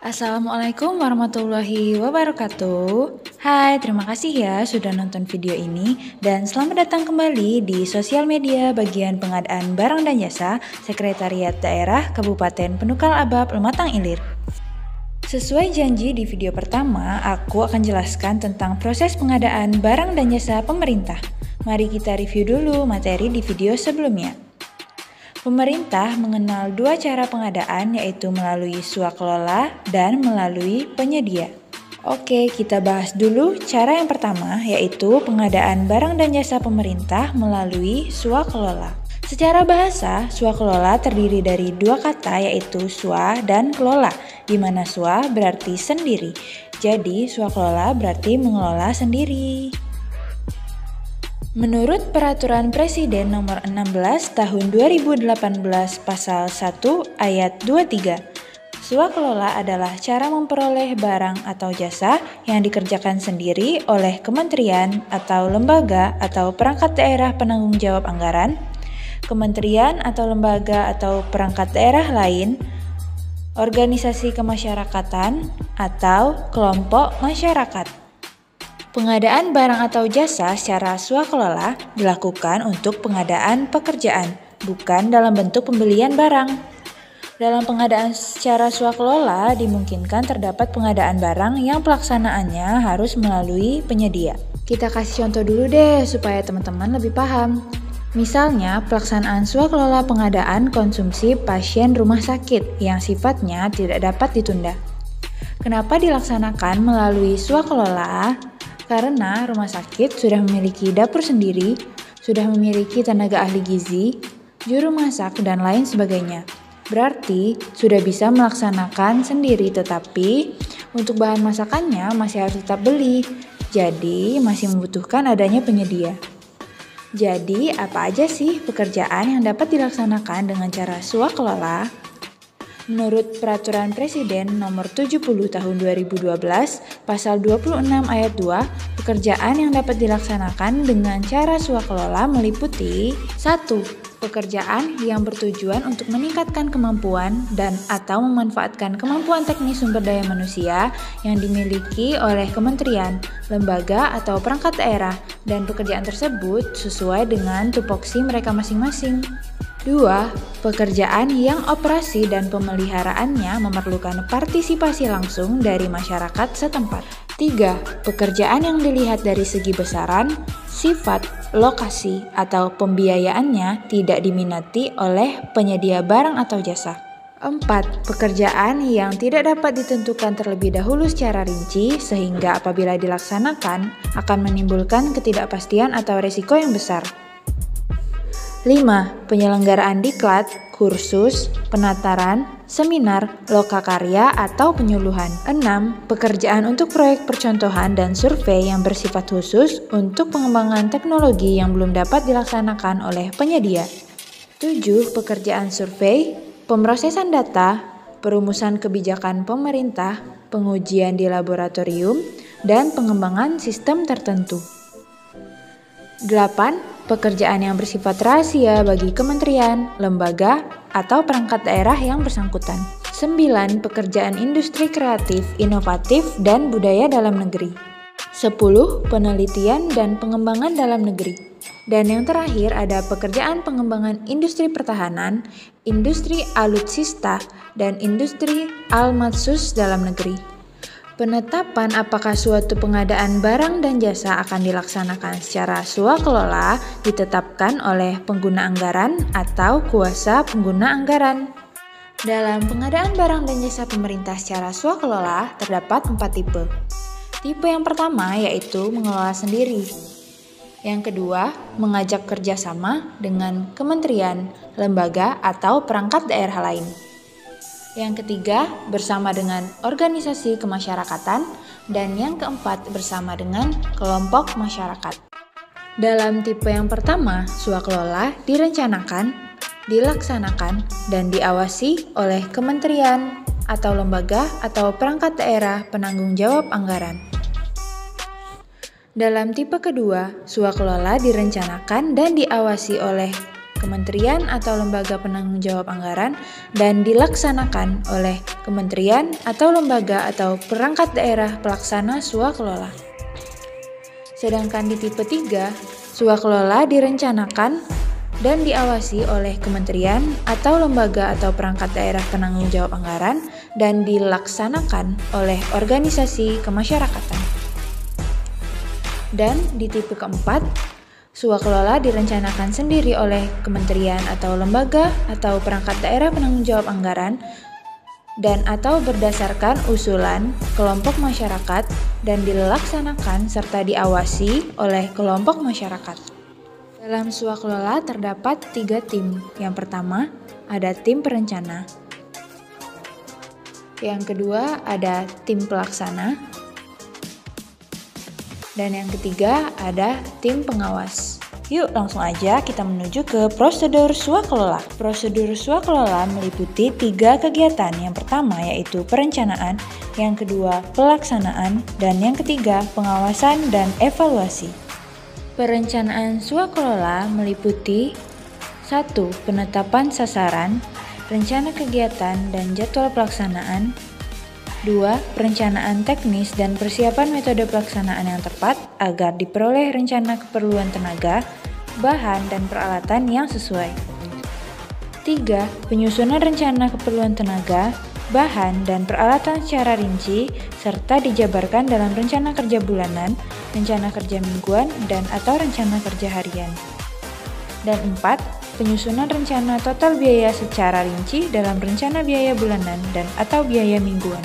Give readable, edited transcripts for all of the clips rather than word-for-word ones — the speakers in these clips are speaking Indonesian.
Assalamualaikum warahmatullahi wabarakatuh. Hai, terima kasih ya sudah nonton video ini dan selamat datang kembali di sosial media bagian pengadaan barang dan jasa Sekretariat Daerah Kabupaten Penukal Abab Lematang Ilir. Sesuai janji di video pertama, aku akan jelaskan tentang proses pengadaan barang dan jasa pemerintah. Mari kita review dulu materi di video sebelumnya. Pemerintah mengenal dua cara pengadaan, yaitu melalui swakelola dan melalui penyedia. Oke, kita bahas dulu cara yang pertama, yaitu pengadaan barang dan jasa pemerintah melalui swakelola. Secara bahasa, swakelola terdiri dari dua kata, yaitu swa dan kelola, di mana swa berarti sendiri. Jadi, swakelola berarti mengelola sendiri. Menurut Peraturan Presiden Nomor 16 Tahun 2018 Pasal 1 Ayat 23, swakelola adalah cara memperoleh barang atau jasa yang dikerjakan sendiri oleh kementerian atau lembaga atau perangkat daerah penanggung jawab anggaran, kementerian atau lembaga atau perangkat daerah lain, organisasi kemasyarakatan, atau kelompok masyarakat. Pengadaan barang atau jasa secara swakelola dilakukan untuk pengadaan pekerjaan, bukan dalam bentuk pembelian barang. Dalam pengadaan secara swakelola dimungkinkan terdapat pengadaan barang yang pelaksanaannya harus melalui penyedia. Kita kasih contoh dulu deh supaya teman-teman lebih paham. Misalnya, pelaksanaan swakelola pengadaan konsumsi pasien rumah sakit yang sifatnya tidak dapat ditunda. Kenapa dilaksanakan melalui swakelola? Karena rumah sakit sudah memiliki dapur sendiri, sudah memiliki tenaga ahli gizi, juru masak, dan lain sebagainya. Berarti sudah bisa melaksanakan sendiri, tetapi untuk bahan masakannya masih harus tetap beli. Jadi masih membutuhkan adanya penyedia. Jadi apa aja sih pekerjaan yang dapat dilaksanakan dengan cara swakelola? Menurut Peraturan Presiden Nomor 70 Tahun 2012, Pasal 26 Ayat 2, pekerjaan yang dapat dilaksanakan dengan cara swakelola meliputi 1. Pekerjaan yang bertujuan untuk meningkatkan kemampuan dan atau memanfaatkan kemampuan teknis sumber daya manusia yang dimiliki oleh kementerian, lembaga, atau perangkat daerah, dan pekerjaan tersebut sesuai dengan tupoksi mereka masing-masing. 2. Pekerjaan yang operasi dan pemeliharaannya memerlukan partisipasi langsung dari masyarakat setempat. 3. Pekerjaan yang dilihat dari segi besaran, sifat, lokasi, atau pembiayaannya tidak diminati oleh penyedia barang atau jasa. 4. Pekerjaan yang tidak dapat ditentukan terlebih dahulu secara rinci sehingga apabila dilaksanakan akan menimbulkan ketidakpastian atau risiko yang besar. 5. Penyelenggaraan diklat, kursus, penataran, seminar, lokakarya, atau penyuluhan. 6. Pekerjaan untuk proyek percontohan dan survei yang bersifat khusus untuk pengembangan teknologi yang belum dapat dilaksanakan oleh penyedia. 7. Pekerjaan survei, pemrosesan data, perumusan kebijakan pemerintah, pengujian di laboratorium, dan pengembangan sistem tertentu. 8. Pekerjaan yang bersifat rahasia bagi kementerian, lembaga, atau perangkat daerah yang bersangkutan. 9. Pekerjaan industri kreatif, inovatif, dan budaya dalam negeri. 10. Penelitian dan pengembangan dalam negeri. Dan yang terakhir ada pekerjaan pengembangan industri pertahanan, industri alutsista, dan industri almatsus dalam negeri. Penetapan apakah suatu pengadaan barang dan jasa akan dilaksanakan secara swakelola ditetapkan oleh pengguna anggaran atau kuasa pengguna anggaran. Dalam pengadaan barang dan jasa pemerintah secara swakelola terdapat 4 tipe. Tipe yang pertama yaitu mengelola sendiri. Yang kedua, mengajak kerjasama dengan kementerian, lembaga, atau perangkat daerah lain. Yang ketiga, bersama dengan organisasi kemasyarakatan, dan yang keempat, bersama dengan kelompok masyarakat. Dalam tipe yang pertama, swakelola direncanakan, dilaksanakan, dan diawasi oleh kementerian atau lembaga atau perangkat daerah penanggung jawab anggaran. Dalam tipe kedua, swakelola direncanakan dan diawasi oleh kementerian atau lembaga penanggung jawab anggaran dan dilaksanakan oleh kementerian atau lembaga atau perangkat daerah pelaksana swakelola. Sedangkan di tipe 3, swakelola direncanakan dan diawasi oleh kementerian atau lembaga atau perangkat daerah penanggung jawab anggaran dan dilaksanakan oleh organisasi kemasyarakatan. Dan di tipe keempat, swakelola direncanakan sendiri oleh kementerian atau lembaga atau perangkat daerah penanggung jawab anggaran dan atau berdasarkan usulan kelompok masyarakat dan dilaksanakan serta diawasi oleh kelompok masyarakat. Dalam swakelola terdapat 3 tim. Yang pertama, ada tim perencana. Yang kedua, ada tim pelaksana. Dan yang ketiga, ada tim pengawas. Yuk langsung aja kita menuju ke prosedur swakelola. Prosedur swakelola meliputi 3 kegiatan. Yang pertama yaitu perencanaan, yang kedua pelaksanaan, dan yang ketiga pengawasan dan evaluasi. Perencanaan swakelola meliputi 1. Penetapan sasaran, rencana kegiatan dan jadwal pelaksanaan. 2. Perencanaan teknis dan persiapan metode pelaksanaan yang tepat agar diperoleh rencana keperluan tenaga, bahan, dan peralatan yang sesuai. 3. Penyusunan rencana keperluan tenaga, bahan, dan peralatan secara rinci serta dijabarkan dalam rencana kerja bulanan, rencana kerja mingguan, dan atau rencana kerja harian. Dan 4. Penyusunan rencana total biaya secara rinci dalam rencana biaya bulanan dan atau biaya mingguan.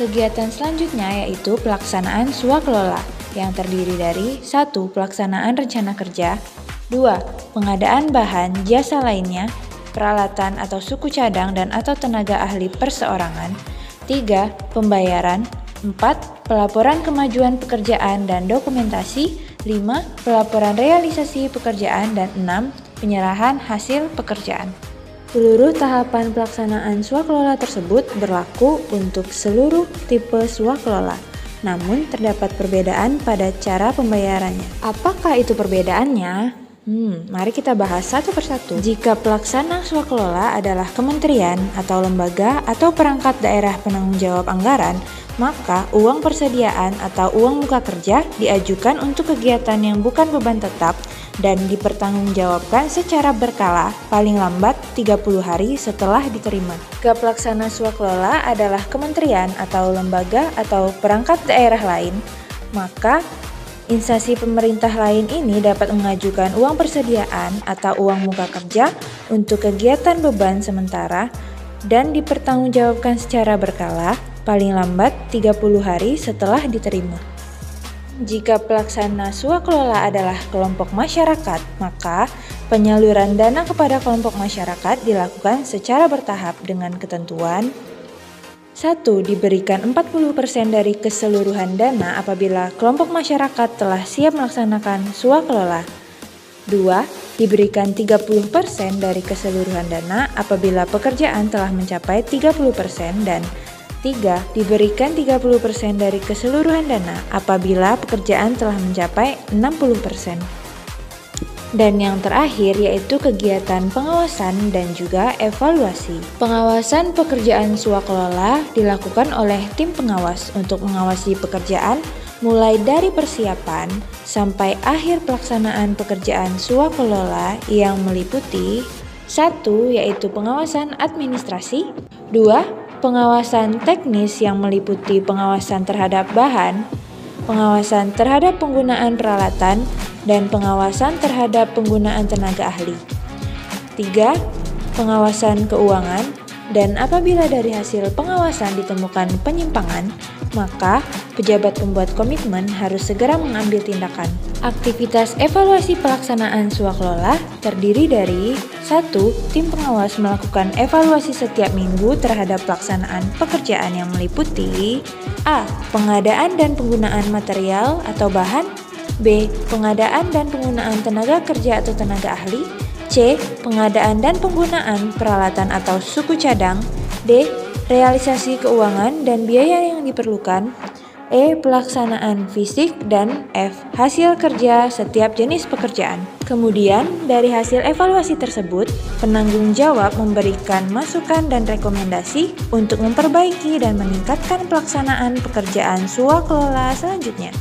Kegiatan selanjutnya yaitu pelaksanaan swakelola yang terdiri dari 1. Pelaksanaan rencana kerja, 2. Pengadaan bahan, jasa lainnya, peralatan atau suku cadang dan atau tenaga ahli perseorangan, 3. Pembayaran, 4. Pelaporan kemajuan pekerjaan dan dokumentasi, 5. Pelaporan realisasi pekerjaan, dan 6. Penyerahan hasil pekerjaan. Seluruh tahapan pelaksanaan swakelola tersebut berlaku untuk seluruh tipe swakelola. Namun terdapat perbedaan pada cara pembayarannya. Apakah itu perbedaannya? Mari kita bahas satu persatu. Jika pelaksana swakelola adalah kementerian atau lembaga atau perangkat daerah penanggung jawab anggaran, maka uang persediaan atau uang muka kerja diajukan untuk kegiatan yang bukan beban tetap dan dipertanggungjawabkan secara berkala paling lambat 30 hari setelah diterima. Jika pelaksana swakelola adalah kementerian atau lembaga atau perangkat daerah lain, maka instansi pemerintah lain ini dapat mengajukan uang persediaan atau uang muka kerja untuk kegiatan beban sementara dan dipertanggungjawabkan secara berkala paling lambat 30 hari setelah diterima. Jika pelaksana swakelola adalah kelompok masyarakat, maka penyaluran dana kepada kelompok masyarakat dilakukan secara bertahap dengan ketentuan 1. Diberikan 40% dari keseluruhan dana apabila kelompok masyarakat telah siap melaksanakan swakelola. 2. Diberikan 30% dari keseluruhan dana apabila pekerjaan telah mencapai 30% dan 3. Diberikan 30% dari keseluruhan dana apabila pekerjaan telah mencapai 60%. Dan yang terakhir yaitu kegiatan pengawasan dan juga evaluasi. Pengawasan pekerjaan swakelola dilakukan oleh tim pengawas untuk mengawasi pekerjaan mulai dari persiapan sampai akhir pelaksanaan pekerjaan swakelola yang meliputi 1. Yaitu pengawasan administrasi, 2. Pengawasan teknis yang meliputi pengawasan terhadap bahan, pengawasan terhadap penggunaan peralatan, dan pengawasan terhadap penggunaan tenaga ahli. 3. Pengawasan keuangan, dan apabila dari hasil pengawasan ditemukan penyimpangan, maka pejabat pembuat komitmen harus segera mengambil tindakan. Aktivitas evaluasi pelaksanaan swakelola terdiri dari 1. Tim pengawas melakukan evaluasi setiap minggu terhadap pelaksanaan pekerjaan yang meliputi A. Pengadaan dan penggunaan material atau bahan, B. Pengadaan dan penggunaan tenaga kerja atau tenaga ahli, C. Pengadaan dan penggunaan peralatan atau suku cadang, D. Realisasi keuangan dan biaya yang diperlukan, E. Pelaksanaan fisik, dan F. Hasil kerja setiap jenis pekerjaan. Kemudian, dari hasil evaluasi tersebut, penanggung jawab memberikan masukan dan rekomendasi untuk memperbaiki dan meningkatkan pelaksanaan pekerjaan swakelola selanjutnya.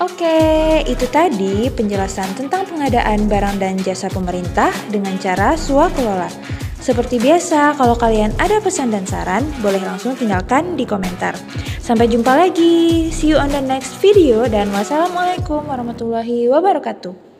Oke, itu tadi penjelasan tentang pengadaan barang dan jasa pemerintah dengan cara swakelola. Seperti biasa, kalau kalian ada pesan dan saran, boleh langsung tinggalkan di komentar. Sampai jumpa lagi, see you on the next video, dan wassalamualaikum warahmatullahi wabarakatuh.